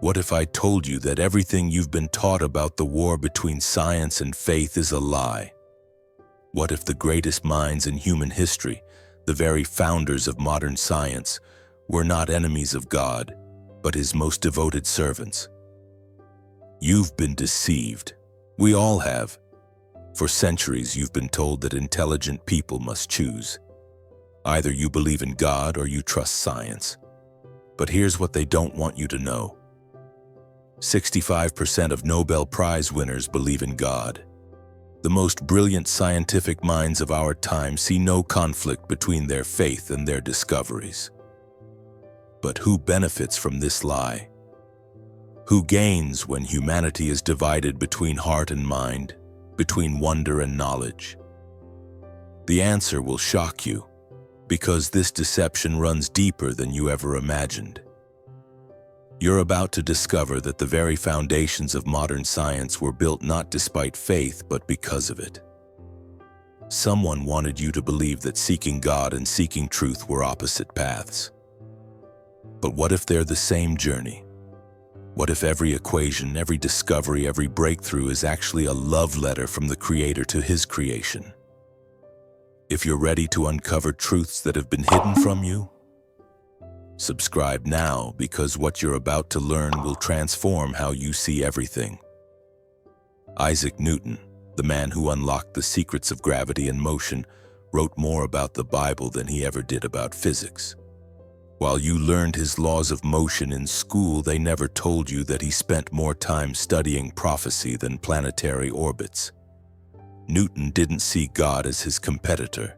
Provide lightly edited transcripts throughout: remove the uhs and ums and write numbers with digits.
What if I told you that everything you've been taught about the war between science and faith is a lie? What if the greatest minds in human history, the very founders of modern science, were not enemies of God, but his most devoted servants? You've been deceived. We all have. For centuries, you've been told that intelligent people must choose. Either you believe in God or you trust science. But here's what they don't want you to know. 65% of Nobel Prize winners believe in God. The most brilliant scientific minds of our time see no conflict between their faith and their discoveries. But who benefits from this lie? Who gains when humanity is divided between heart and mind, between wonder and knowledge? The answer will shock you, because this deception runs deeper than you ever imagined. You're about to discover that the very foundations of modern science were built not despite faith, but because of it. Someone wanted you to believe that seeking God and seeking truth were opposite paths. But what if they're the same journey? What if every equation, every discovery, every breakthrough is actually a love letter from the Creator to His creation? If you're ready to uncover truths that have been hidden from you, subscribe now, because what you're about to learn will transform how you see everything. Isaac Newton, the man who unlocked the secrets of gravity and motion, wrote more about the Bible than he ever did about physics. While you learned his laws of motion in school, they never told you that he spent more time studying prophecy than planetary orbits. Newton didn't see God as his competitor.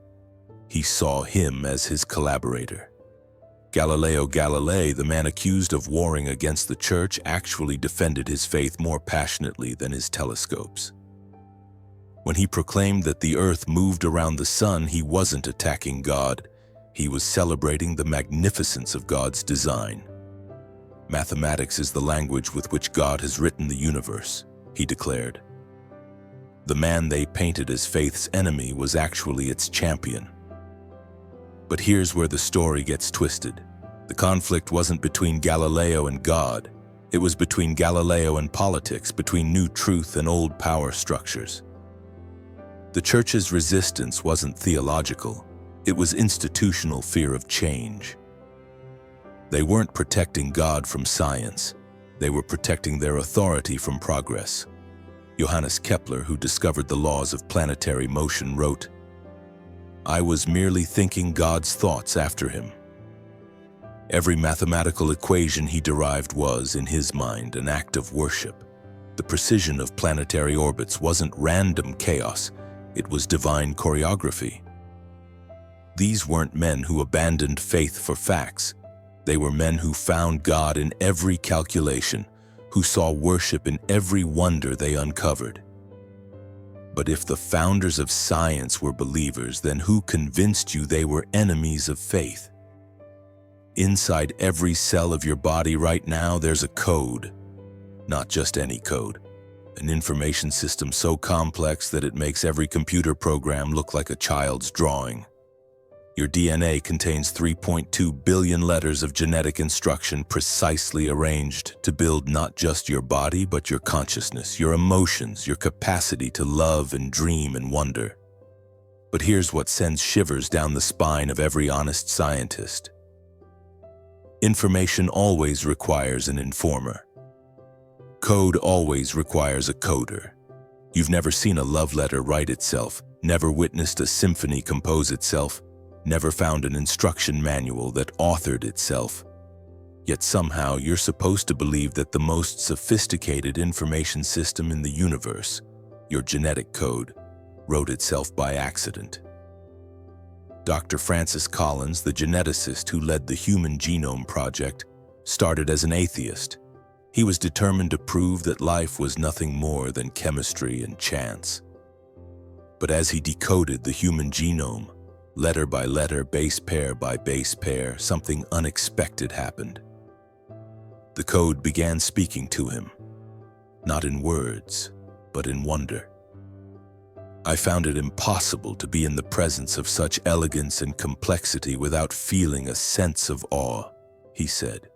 He saw him as his collaborator. Galileo Galilei, the man accused of warring against the church, actually defended his faith more passionately than his telescopes. When he proclaimed that the earth moved around the sun, he wasn't attacking God. He was celebrating the magnificence of God's design. Mathematics is the language with which God has written the universe, he declared. The man they painted as faith's enemy was actually its champion. But here's where the story gets twisted. The conflict wasn't between Galileo and God. It was between Galileo and politics, between new truth and old power structures. The church's resistance wasn't theological. It was institutional fear of change. They weren't protecting God from science. They were protecting their authority from progress. Johannes Kepler, who discovered the laws of planetary motion, wrote, "I was merely thinking God's thoughts after him." Every mathematical equation he derived was, in his mind, an act of worship. The precision of planetary orbits wasn't random chaos, it was divine choreography. These weren't men who abandoned faith for facts. They were men who found God in every calculation, who saw worship in every wonder they uncovered. But if the founders of science were believers, then who convinced you they were enemies of faith? Inside every cell of your body right now, there's a code. Not just any code. An information system so complex that it makes every computer program look like a child's drawing. Your DNA contains 3.2 billion letters of genetic instruction precisely arranged to build not just your body, but your consciousness, your emotions, your capacity to love and dream and wonder. But here's what sends shivers down the spine of every honest scientist. Information always requires an informer. Code always requires a coder. You've never seen a love letter write itself, never witnessed a symphony compose itself, never found an instruction manual that authored itself. Yet somehow you're supposed to believe that the most sophisticated information system in the universe, your genetic code, wrote itself by accident. Dr. Francis Collins, the geneticist who led the Human Genome Project, started as an atheist. He was determined to prove that life was nothing more than chemistry and chance. But as he decoded the human genome, letter by letter, base pair by base pair, something unexpected happened. The code began speaking to him, not in words, but in wonder. I found it impossible to be in the presence of such elegance and complexity without feeling a sense of awe, he said.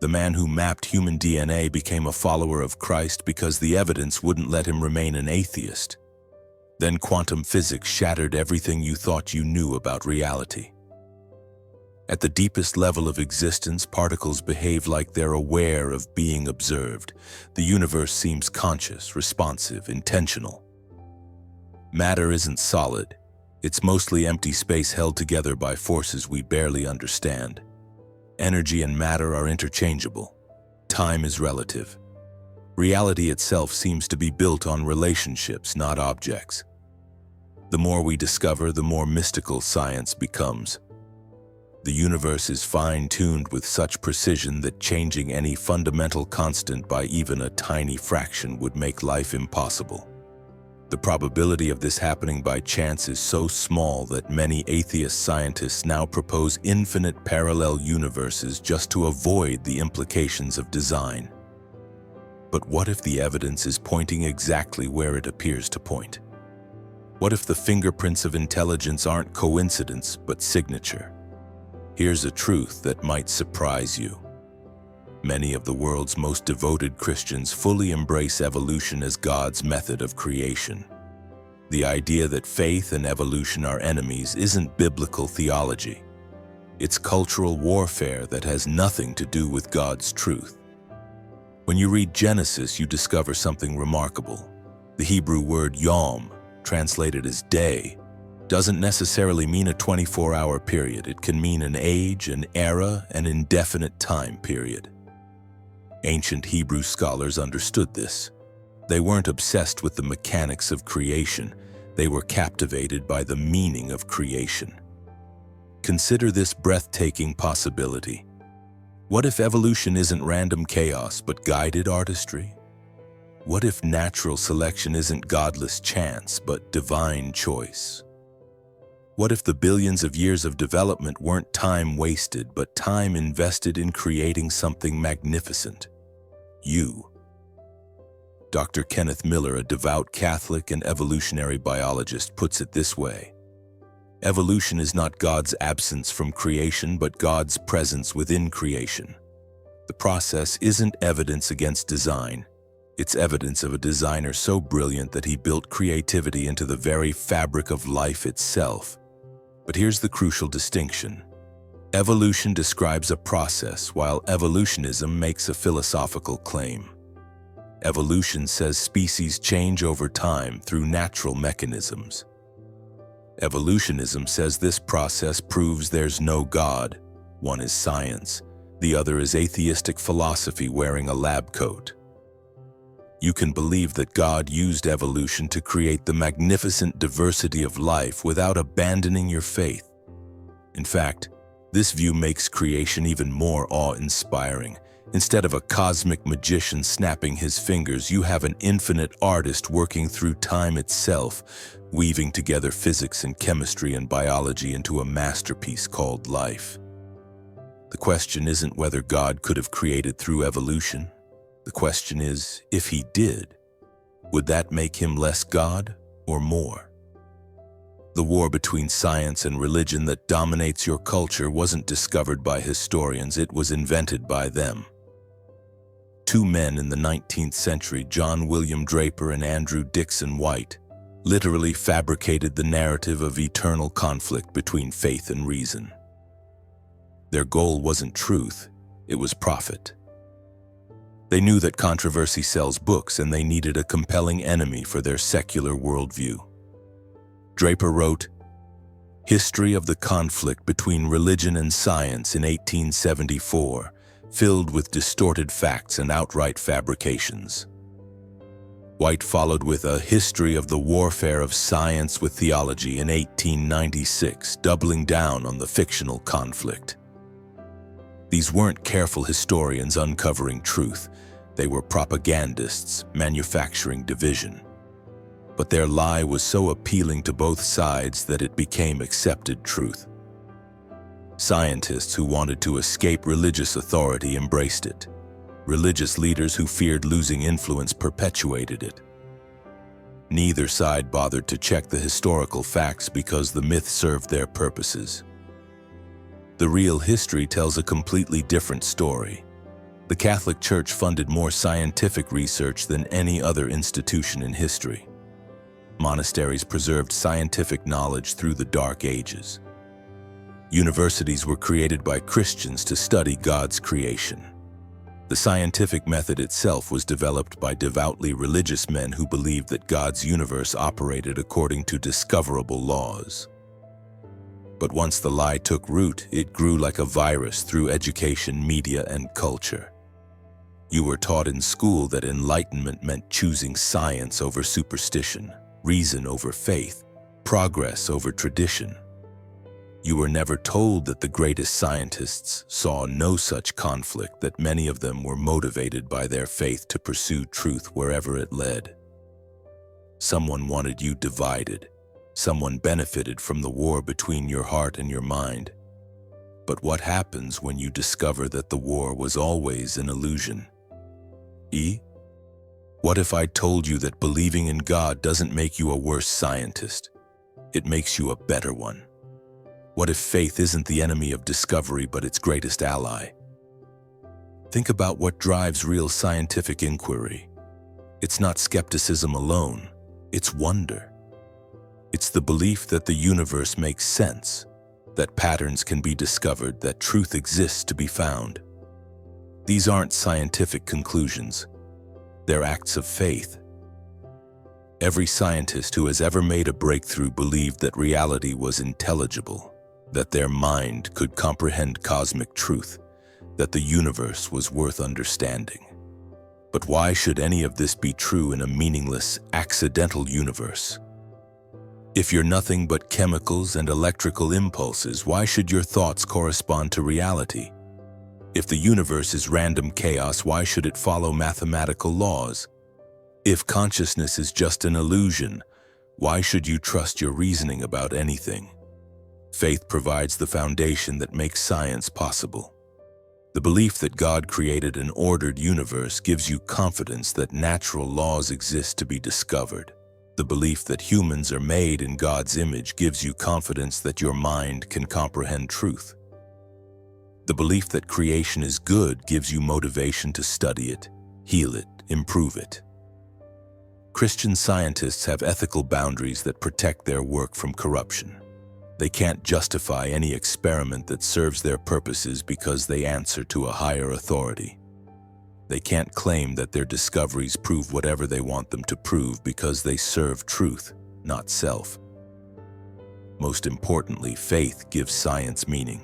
The man who mapped human DNA became a follower of Christ because the evidence wouldn't let him remain an atheist. Then quantum physics shattered everything you thought you knew about reality. At the deepest level of existence, particles behave like they're aware of being observed. The universe seems conscious, responsive, intentional. Matter isn't solid. It's mostly empty space held together by forces we barely understand. Energy and matter are interchangeable. Time is relative. Reality itself seems to be built on relationships, not objects. The more we discover, the more mystical science becomes. The universe is fine-tuned with such precision that changing any fundamental constant by even a tiny fraction would make life impossible. The probability of this happening by chance is so small that many atheist scientists now propose infinite parallel universes just to avoid the implications of design. But what if the evidence is pointing exactly where it appears to point? What if the fingerprints of intelligence aren't coincidence but signature? Here's a truth that might surprise you. Many of the world's most devoted Christians fully embrace evolution as God's method of creation. The idea that faith and evolution are enemies isn't biblical theology. It's cultural warfare that has nothing to do with God's truth. When you read Genesis, you discover something remarkable. The Hebrew word yom, translated as day, doesn't necessarily mean a 24-hour period. It can mean an age, an era, an indefinite time period. Ancient Hebrew scholars understood this. They weren't obsessed with the mechanics of creation. They were captivated by the meaning of creation. Consider this breathtaking possibility. What if evolution isn't random chaos but guided artistry? What if natural selection isn't godless chance but divine choice? What if the billions of years of development weren't time wasted but time invested in creating something magnificent? You. Dr. Kenneth Miller, a devout Catholic and evolutionary biologist, puts it this way: evolution is not God's absence from creation, but God's presence within creation. The process isn't evidence against design. It's evidence of a designer so brilliant that he built creativity into the very fabric of life itself. But here's the crucial distinction. Evolution describes a process, while evolutionism makes a philosophical claim. Evolution says species change over time through natural mechanisms. Evolutionism says this process proves there's no God. One is science, the other is atheistic philosophy wearing a lab coat. You can believe that God used evolution to create the magnificent diversity of life without abandoning your faith. In fact, this view makes creation even more awe-inspiring. Instead of a cosmic magician snapping his fingers, you have an infinite artist working through time itself, weaving together physics and chemistry and biology into a masterpiece called life. The question isn't whether God could have created through evolution. The question is, if he did, would that make him less God or more? The war between science and religion that dominates your culture wasn't discovered by historians, it was invented by them. Two men in the 19th century, John William Draper and Andrew Dickson White, literally fabricated the narrative of eternal conflict between faith and reason. Their goal wasn't truth, it was profit. They knew that controversy sells books, and they needed a compelling enemy for their secular worldview. Draper wrote, "History of the conflict between religion and science" in 1874, filled with distorted facts and outright fabrications. White followed with a history of the warfare of science with theology in 1896, doubling down on the fictional conflict. These weren't careful historians uncovering truth. They were propagandists manufacturing division. But their lie was so appealing to both sides that it became accepted truth. Scientists who wanted to escape religious authority embraced it. Religious leaders who feared losing influence perpetuated it. Neither side bothered to check the historical facts because the myth served their purposes. The real history tells a completely different story. The Catholic Church funded more scientific research than any other institution in history. Monasteries preserved scientific knowledge through the Dark Ages. Universities were created by Christians to study God's creation. The scientific method itself was developed by devoutly religious men who believed that God's universe operated according to discoverable laws. But once the lie took root, it grew like a virus through education, media, and culture. You were taught in school that enlightenment meant choosing science over superstition, reason over faith, progress over tradition. You were never told that the greatest scientists saw no such conflict, that many of them were motivated by their faith to pursue truth wherever it led. Someone wanted you divided. Someone benefited from the war between your heart and your mind. But what happens when you discover that the war was always an illusion? What if I told you that believing in God doesn't make you a worse scientist? It makes you a better one. What if faith isn't the enemy of discovery but its greatest ally? Think about what drives real scientific inquiry. It's not skepticism alone, it's wonder. It's the belief that the universe makes sense, that patterns can be discovered, that truth exists to be found. These aren't scientific conclusions. They're acts of faith. Every scientist who has ever made a breakthrough believed that reality was intelligible, that their mind could comprehend cosmic truth, that the universe was worth understanding. But why should any of this be true in a meaningless, accidental universe? If you're nothing but chemicals and electrical impulses, why should your thoughts correspond to reality? If the universe is random chaos, why should it follow mathematical laws? If consciousness is just an illusion, why should you trust your reasoning about anything? Faith provides the foundation that makes science possible. The belief that God created an ordered universe gives you confidence that natural laws exist to be discovered. The belief that humans are made in God's image gives you confidence that your mind can comprehend truth. The belief that creation is good gives you motivation to study it, heal it, improve it. Christian scientists have ethical boundaries that protect their work from corruption. They can't justify any experiment that serves their purposes because they answer to a higher authority. They can't claim that their discoveries prove whatever they want them to prove because they serve truth, not self. Most importantly, faith gives science meaning.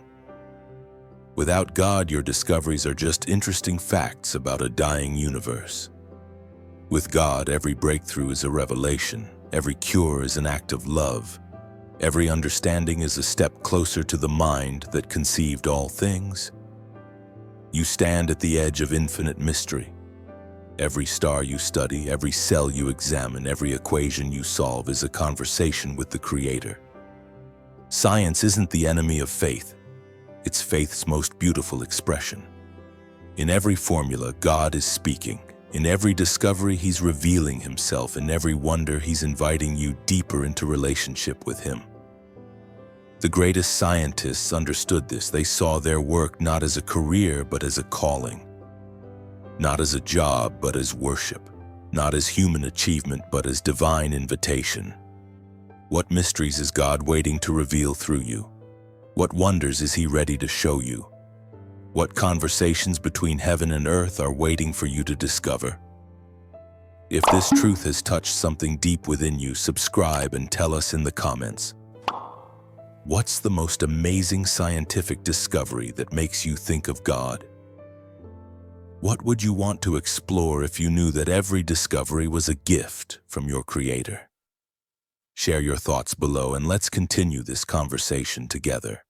Without God, your discoveries are just interesting facts about a dying universe. With God, every breakthrough is a revelation, every cure is an act of love, every understanding is a step closer to the mind that conceived all things. You stand at the edge of infinite mystery. Every star you study, every cell you examine, every equation you solve is a conversation with the Creator. Science isn't the enemy of faith. It's faith's most beautiful expression. In every formula, God is speaking. In every discovery, He's revealing Himself. In every wonder, He's inviting you deeper into relationship with Him. The greatest scientists understood this. They saw their work not as a career, but as a calling. Not as a job, but as worship. Not as human achievement, but as divine invitation. What mysteries is God waiting to reveal through you? What wonders is He ready to show you? What conversations between heaven and earth are waiting for you to discover? If this truth has touched something deep within you, subscribe and tell us in the comments. What's the most amazing scientific discovery that makes you think of God? What would you want to explore if you knew that every discovery was a gift from your Creator? Share your thoughts below and let's continue this conversation together.